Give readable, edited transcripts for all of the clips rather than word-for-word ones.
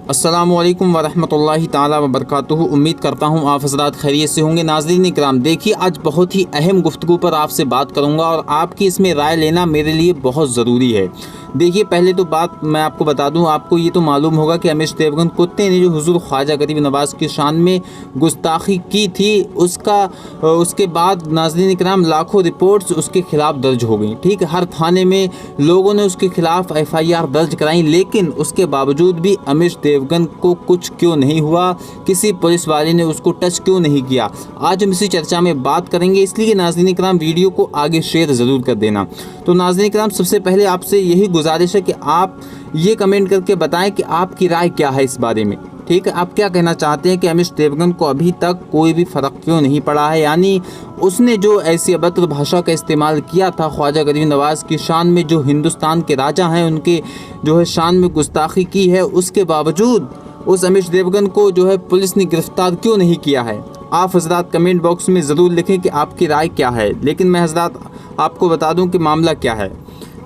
अस्सलामुअलैकुम वरहमतुल्लाहि ताला वबरकातुहू। उम्मीद करता हूँ आप हज़रात खैरियत से होंगे। नाज़रीन इकराम, देखिए आज बहुत ही अहम गुफ्तगू पर आपसे बात करूँगा और आपकी इसमें राय लेना मेरे लिए बहुत ज़रूरी है। देखिए पहले तो बात मैं आपको बता दूं, आपको ये तो मालूम होगा कि अमीश देवगन कुत्ते ने जो हुज़ूर ख्वाजा गरीब नवाज़ की शान में गुस्ताखी की थी उसके बाद नाज़रीन इकराम लाखों रिपोर्ट्स उसके ख़िलाफ़ दर्ज हो गई। ठीक है, हर थाने में लोगों ने उसके ख़िलाफ़ FIR दर्ज कराई, लेकिन उसके बावजूद भी अमीश देवगन को कुछ क्यों नहीं हुआ, किसी पुलिस वाले ने उसको टच क्यों नहीं किया। आज हम इसी चर्चा में बात करेंगे, इसलिए नाज़रीन इकराम वीडियो को आगे शेयर ज़रूर कर देना। तो नाज़रीन इकराम, सबसे पहले आपसे यही गुजारिश है कि आप ये कमेंट करके बताएं कि आपकी राय क्या है इस बारे में। ठीक है, आप क्या कहना चाहते हैं कि अमीश देवगन को अभी तक कोई भी फ़र्क क्यों नहीं पड़ा है, यानी उसने जो ऐसी अभद्र भाषा का इस्तेमाल किया था ख्वाजा गरीब नवाज़ की शान में, जो हिंदुस्तान के राजा हैं उनके जो है शान में गुस्ताखी की है, उसके बावजूद उस अमीश देवगन को जो है पुलिस ने गिरफ़्तार क्यों नहीं किया है। आप हज़रात कमेंट बॉक्स में ज़रूर लिखें कि आपकी राय क्या है। लेकिन मैं हज़रात आपको बता दूं कि मामला क्या है।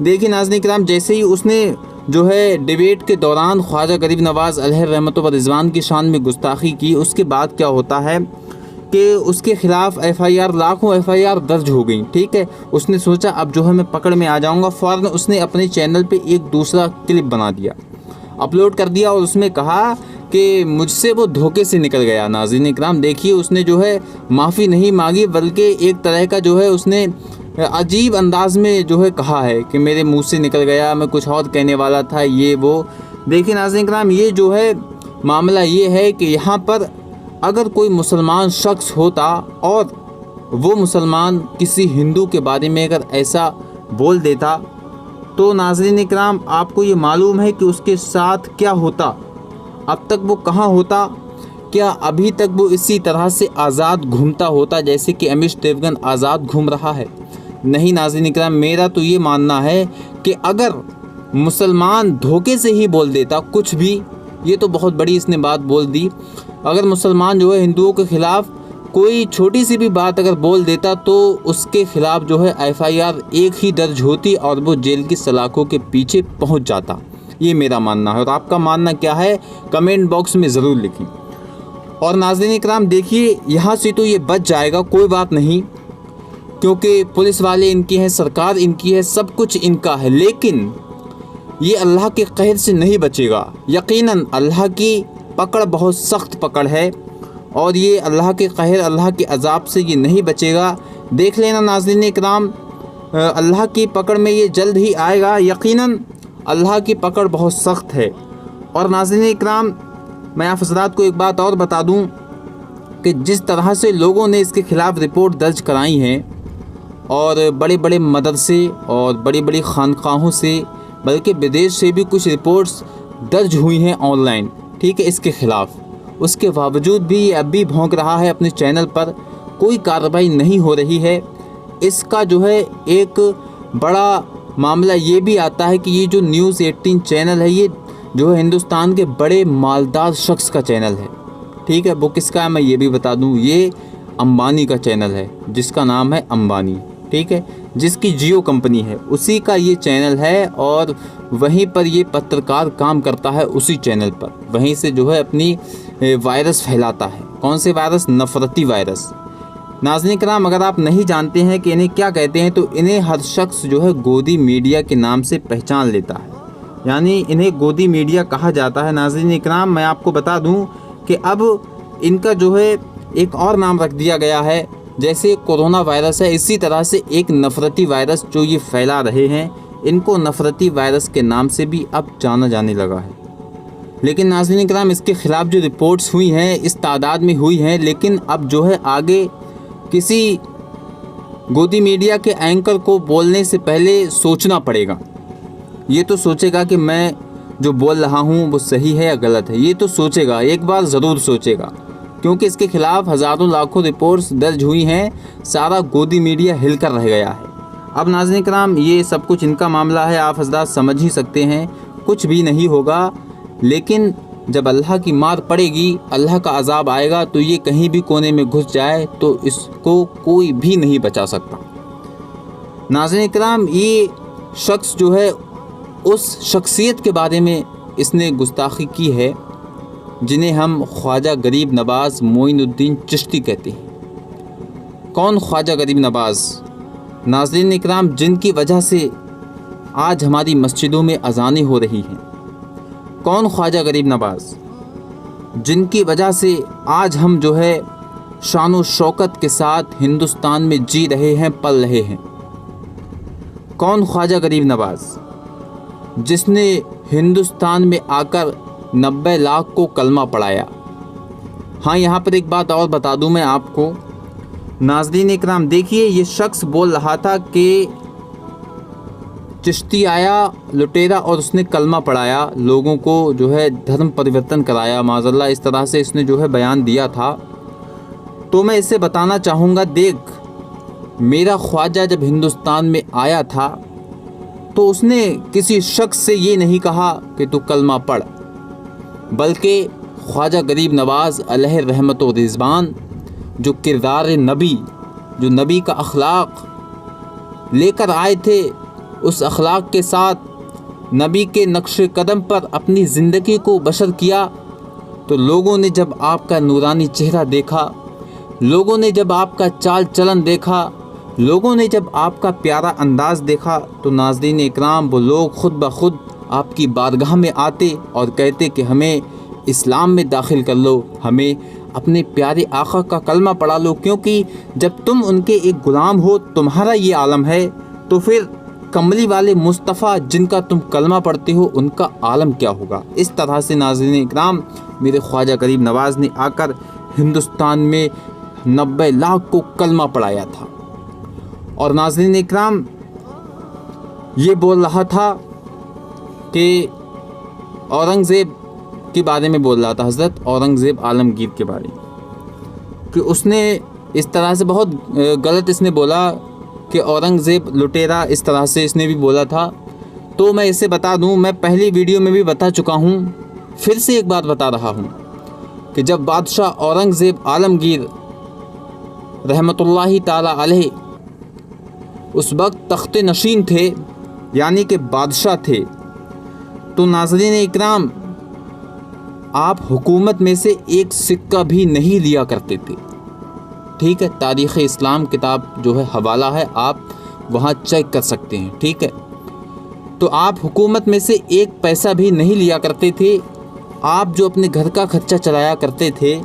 देखिए नाज़रीन किराम, जैसे ही उसने जो है डिबेट के दौरान ख्वाजा गरीब नवाज़ अलैहि रहमतुल्लाह व रिज़वान की शान में गुस्ताखी की, उसके बाद क्या होता है कि उसके ख़िलाफ़ FIR लाखों FIR दर्ज हो गई। ठीक है, उसने सोचा अब जो है मैं पकड़ में आ जाऊंगा। फ़ौरन उसने अपने चैनल पे एक दूसरा क्लिप बना दिया, अपलोड कर दिया और उसमें कहा कि मुझसे वो धोखे से निकल गया। नाज़रीन इकराम देखिए, उसने जो है माफ़ी नहीं मांगी, बल्कि एक तरह का जो है उसने अजीब अंदाज में जो है कहा है कि मेरे मुंह से निकल गया, मैं कुछ और कहने वाला था, ये वो। देखिए नाज़रीन इकराम, ये जो है मामला ये है कि यहाँ पर अगर कोई मुसलमान शख्स होता और वो मुसलमान किसी हिंदू के बारे में अगर ऐसा बोल देता, तो नाज़रीन इकराम आपको ये मालूम है कि उसके साथ क्या होता। अब तक वो कहाँ होता? क्या अभी तक वो इसी तरह से आज़ाद घूमता होता जैसे कि अमीश देवगन आज़ाद घूम रहा है? नहीं नाज़रीन इकराम, मेरा तो ये मानना है कि अगर मुसलमान धोखे से ही बोल देता कुछ भी, ये तो बहुत बड़ी इसने बात बोल दी, अगर मुसलमान जो है हिंदुओं के ख़िलाफ़ कोई छोटी सी भी बात अगर बोल देता तो उसके ख़िलाफ़ जो है FIR एक ही दर्ज होती और वो जेल की सलाखों के पीछे पहुंच जाता। ये मेरा मानना है, और आपका मानना क्या है कमेंट बॉक्स में ज़रूर लिखें। और नाज़रीन इकराम देखिए, यहाँ से तो ये बच जाएगा, कोई बात नहीं, क्योंकि पुलिस वाले इनकी हैं, सरकार इनकी है, सब कुछ इनका है, लेकिन ये अल्लाह के कहर से नहीं बचेगा। यकीनन अल्लाह की पकड़ बहुत सख्त पकड़ है और ये अल्लाह के कहर, अल्लाह के अज़ाब से ये नहीं बचेगा। देख लेना नाज़रीन इकराम, अल्लाह की पकड़ में ये जल्द ही आएगा। यकीनन अल्लाह की पकड़ बहुत सख्त है। और नाज़रीन इकराम, मैं आप हज़रात को एक बात और बता दूं कि जिस तरह से लोगों ने इसके ख़िलाफ़ रिपोर्ट दर्ज कराई हैं, और बड़े बड़े मदरसे और बड़ी बड़ी खानकाहों से, बल्कि विदेश से भी कुछ रिपोर्ट्स दर्ज हुई हैं ऑनलाइन, ठीक है, इसके ख़िलाफ़, उसके बावजूद भी ये अब भी भौंक रहा है अपने चैनल पर, कोई कार्रवाई नहीं हो रही है। इसका जो है एक बड़ा मामला ये भी आता है कि ये जो न्यूज़ 18 चैनल है, ये जो है हिंदुस्तान के बड़े मालदार शख्स का चैनल है। ठीक है, वो किसका है मैं ये भी बता दूं, ये अंबानी का चैनल है, जिसका नाम है अंबानी। ठीक है, जिसकी जियो कंपनी है, उसी का ये चैनल है और वहीं पर ये पत्रकार काम करता है, उसी चैनल पर, वहीं से जो है अपनी वायरस फैलाता है। कौन से वायरस? नफ़रती वायरस। नाज़रीन किराम, अगर आप नहीं जानते हैं कि इन्हें क्या कहते हैं, तो इन्हें हर शख्स जो है गोदी मीडिया के नाम से पहचान लेता है, यानी इन्हें गोदी मीडिया कहा जाता है। नाज़रीन इकराम, मैं आपको बता दूं कि अब इनका जो है एक और नाम रख दिया गया है, जैसे कोरोना वायरस है, इसी तरह से एक नफ़रती वायरस जो ये फैला रहे हैं, इनको नफ़रती वायरस के नाम से भी अब जाना जाने लगा है। लेकिन नाज़रीन इकराम, इसके ख़िलाफ़ जो रिपोर्ट्स हुई हैं इस तादाद में हुई हैं, लेकिन अब जो है आगे किसी गोदी मीडिया के एंकर को बोलने से पहले सोचना पड़ेगा। ये तो सोचेगा कि मैं जो बोल रहा हूँ वो सही है या गलत है, ये तो सोचेगा, एक बार ज़रूर सोचेगा, क्योंकि इसके ख़िलाफ़ हज़ारों लाखों रिपोर्ट्स दर्ज हुई हैं, सारा गोदी मीडिया हिल कर रह गया है। अब नाज़रीन किराम, ये सब कुछ इनका मामला है, आप हज़रात समझ ही सकते हैं, कुछ भी नहीं होगा। लेकिन जब अल्लाह की मार पड़ेगी, अल्लाह का अज़ाब आएगा, तो ये कहीं भी कोने में घुस जाए तो इसको कोई भी नहीं बचा सकता। नाज़रीन किराम, ये शख्स जो है उस शख्सियत के बारे में इसने गुस्ताखी की है जिन्हें हम ख्वाजा गरीब नवाज़ मोइनुद्दीन चिश्ती कहते हैं। कौन ख्वाजा गरीब नवाज़? नाज़रीन इकराम, जिनकी वजह से आज हमारी मस्जिदों में अज़ानें हो रही हैं। कौन ख्वाजा गरीब नवाज़? जिनकी वजह से आज हम जो है शान व शौकत के साथ हिंदुस्तान में जी रहे हैं, पल रहे हैं। कौन ख्वाजा गरीब नवाज़? जिसने हिंदुस्तान में आकर 90 लाख को कलमा पढ़ाया। हाँ, यहाँ पर एक बात और बता दूँ मैं आपको नाज़रीन इकराम, देखिए ये शख्स बोल रहा था कि चिश्ती आया लुटेरा और उसने कलमा पढ़ाया, लोगों को जो है धर्म परिवर्तन कराया, माज़अल्लाह इस तरह से इसने जो है बयान दिया था। तो मैं इसे बताना चाहूँगा, देख मेरा ख्वाजा जब हिंदुस्तान में आया था तो उसने किसी शख्स से ये नहीं कहा कि तू कलमा पढ़, बल्कि ख्वाजा गरीब नवाज़ अलैहि रहमत व रिज़वान जो किरदार नबी, जो नबी का अखलाक लेकर आए थे, उस अखलाक के साथ नबी के नक्श कदम पर अपनी ज़िंदगी को बशर किया। तो लोगों ने जब आपका नूरानी चेहरा देखा, लोगों ने जब आपका चाल चलन देखा, लोगों ने जब आपका प्यारा अंदाज़ देखा, तो नाज़रीन इकराम वो लोग ख़ुद ब खुद आपकी बारगाह में आते और कहते कि हमें इस्लाम में दाखिल कर लो, हमें अपने प्यारे आका का कलमा पढ़ा लो, क्योंकि जब तुम उनके एक ग़ुलाम हो, तुम्हारा ये आलम है, तो फिर कमली वाले मुस्तफ़ा जिनका तुम कलमा पढ़ते हो उनका आलम क्या होगा। इस तरह से नाज़रीन इकराम मेरे ख्वाजा गरीब नवाज़ ने आकर हिंदुस्तान में 90 लाख को कलमा पढ़ाया था। और नाज़रीन इकराम ये बोल रहा था कि औरंगज़ेब के बारे में बोल रहा था, हज़रत औरंगज़ेब आलमगीर के बारे में, कि उसने इस तरह से बहुत गलत इसने बोला कि औरंगज़ेब लुटेरा, इस तरह से इसने भी बोला था। तो मैं इसे बता दूं, मैं पहली वीडियो में भी बता चुका हूं, फिर से एक बात बता रहा हूं कि जब बादशाह औरंगज़ेब आलमगीर रहमतुल्लाहि ताला अलैहि उस वक्त तख्त नशीन थे, यानी कि बादशाह थे, तो नाज़रीन इकराम आप हुकूमत में से एक सिक्का भी नहीं लिया करते थे। ठीक है, तारीख़ इस्लाम किताब जो है हवाला है, आप वहाँ चेक कर सकते हैं। ठीक है, तो आप हुकूमत में से एक पैसा भी नहीं लिया करते थे। आप जो अपने घर का खर्चा चलाया करते थे,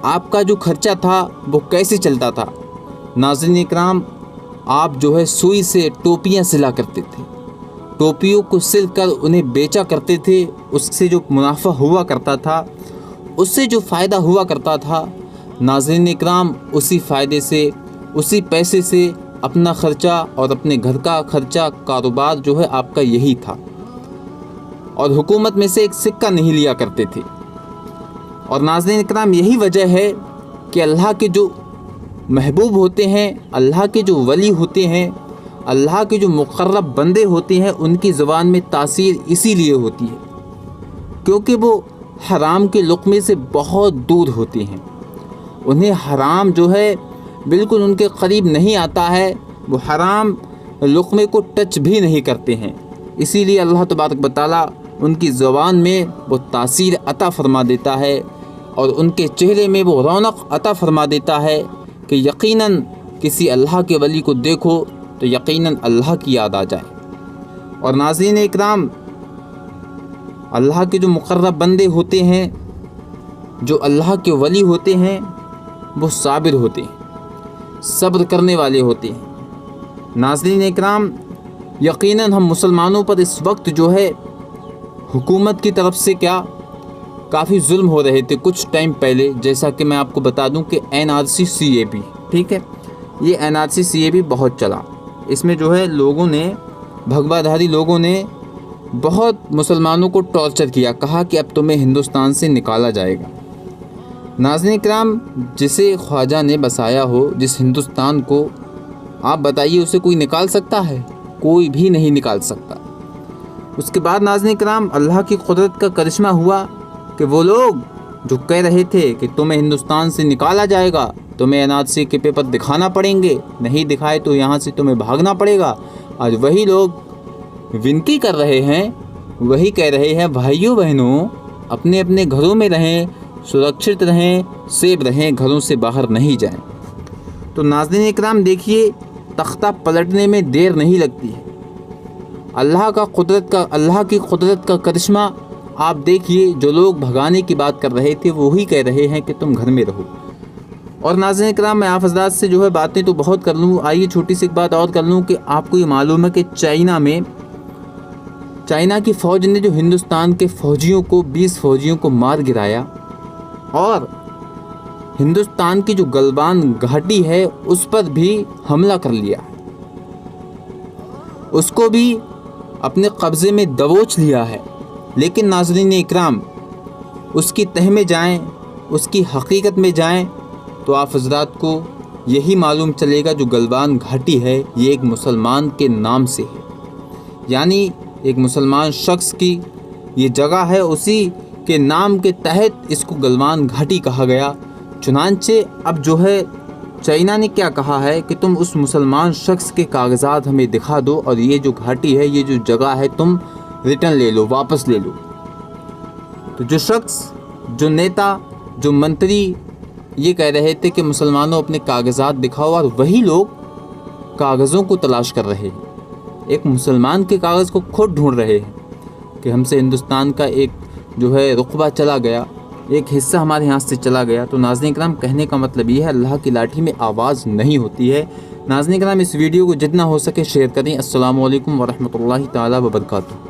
आपका जो खर्चा था वो कैसे चलता था? नाज़रीन इकराम, आप जो है सुई से टोपियाँ सिला करते थे, टोपियों को सिल कर उन्हें बेचा करते थे। उससे जो मुनाफा हुआ करता था, उससे जो फ़ायदा हुआ करता था, नाज़रीन इकराम उसी फ़ायदे से, उसी पैसे से अपना ख़र्चा और अपने घर का ख़र्चा, कारोबार जो है आपका यही था। और हुकूमत में से एक सिक्का नहीं लिया करते थे। और नाज़रीन इकराम यही वजह है कि अल्लाह के जो महबूब होते हैं, अल्लाह के जो वली होते हैं, अल्लाह के जो मुक़र्रब बंदे होते हैं, उनकी ज़ुबान में तासीर इसीलिए होती है क्योंकि वो हराम के लुक़मे से बहुत दूर होते हैं। उन्हें हराम जो है बिल्कुल उनके करीब नहीं आता है, वो हराम लुक़मे को टच भी नहीं करते हैं। इसीलिए अल्लाह तबारक व तआला उनकी ज़ुबान में वो तासीर अता फ़रमा देता है और उनके चेहरे में वो रौनक अता फ़रमा देता है कि यकीनन किसी अल्लाह के वली को देखो तो यकीनन अल्लाह की याद आ जाए। और नाज़रीन इकराम, अल्लाह के जो मुक़र्रब बंदे होते हैं, जो अल्लाह के वली होते हैं, वो साबिर होते हैं, सब्र करने वाले होते हैं। नाज़रीन इकराम, यकीनन हम मुसलमानों पर इस वक्त जो है हुकूमत की तरफ से क्या काफ़ी जुल्म हो रहे थे कुछ टाइम पहले। जैसा कि मैं आपको बता दूं कि NRC CAP, ठीक है, ये NRC CAP बहुत चला। इसमें जो है लोगों ने, भगवाधारी लोगों ने बहुत मुसलमानों को टॉर्चर किया, कहा कि अब तुम्हें हिंदुस्तान से निकाला जाएगा। नाज़रीन इकराम, जिसे ख्वाजा ने बसाया हो, जिस हिंदुस्तान को, आप बताइए उसे कोई निकाल सकता है? कोई भी नहीं निकाल सकता। उसके बाद नाज़रीन इकराम, अल्लाह की कुदरत का करिश्मा हुआ कि वो लोग जो कह रहे थे कि तुम्हें हिंदुस्तान से निकाला जाएगा, तुम्हें NRC के पेपर दिखाना पड़ेंगे, नहीं दिखाए तो यहाँ से तुम्हें भागना पड़ेगा, आज वही लोग विनती कर रहे हैं, वही कह रहे हैं भाइयों बहनों अपने अपने घरों में रहें, सुरक्षित रहें, सेफ रहें, घरों से बाहर नहीं जाएं। तो नाज़रीन इकराम देखिए, तख्ता पलटने में देर नहीं लगती है। अल्लाह की कुदरत का करिश्मा आप देखिए। जो लोग भगाने की बात कर रहे थे वो ही कह रहे हैं कि तुम घर में रहो। और नाज़रीन इकराम, मैं आप हज़रात से जो है बातें तो बहुत कर लूँ, आइए छोटी सी एक बात और कर लूँ कि आपको ये मालूम है कि चाइना की फ़ौज ने जो हिंदुस्तान के फ़ौजियों को 20 फ़ौजियों को मार गिराया और हिंदुस्तान की जो गलवान घाटी है उस पर भी हमला कर लिया, उसको भी अपने कब्ज़े में दबोच लिया है। लेकिन नाज़रीन इकराम, उसकी तह में जाएं, उसकी हकीकत में जाएं तो आप हज़रात को यही मालूम चलेगा जो गलवान घाटी है ये एक मुसलमान के नाम से है, यानी एक मुसलमान शख्स की ये जगह है, उसी के नाम के तहत इसको गलवान घाटी कहा गया। चुनांचे अब जो है चाइना ने क्या कहा है कि तुम उस मुसलमान शख्स के कागज़ात हमें दिखा दो और ये जो घाटी है, ये जो जगह है, तुम रिटर्न ले लो, वापस ले लो। तो जो शख्स, जो नेता, जो मंत्री ये कह रहे थे कि मुसलमानों अपने कागज़ात दिखाओ, और वही लोग कागज़ों को तलाश कर रहे हैं, एक मुसलमान के कागज़ को खुद ढूंढ रहे हैं कि हमसे हिंदुस्तान का एक जो है रुकबा चला गया, एक हिस्सा हमारे यहाँ से चला गया। तो नाज़रीन इकराम, कहने का मतलब ये है, अल्लाह की लाठी में आवाज़ नहीं होती है। नाज़रीन इकराम, इस वीडियो को जितना हो सके शेयर करें। अस्सलामु अलैकुम वरहमतुल्लाहि ताला वबरकातुहू।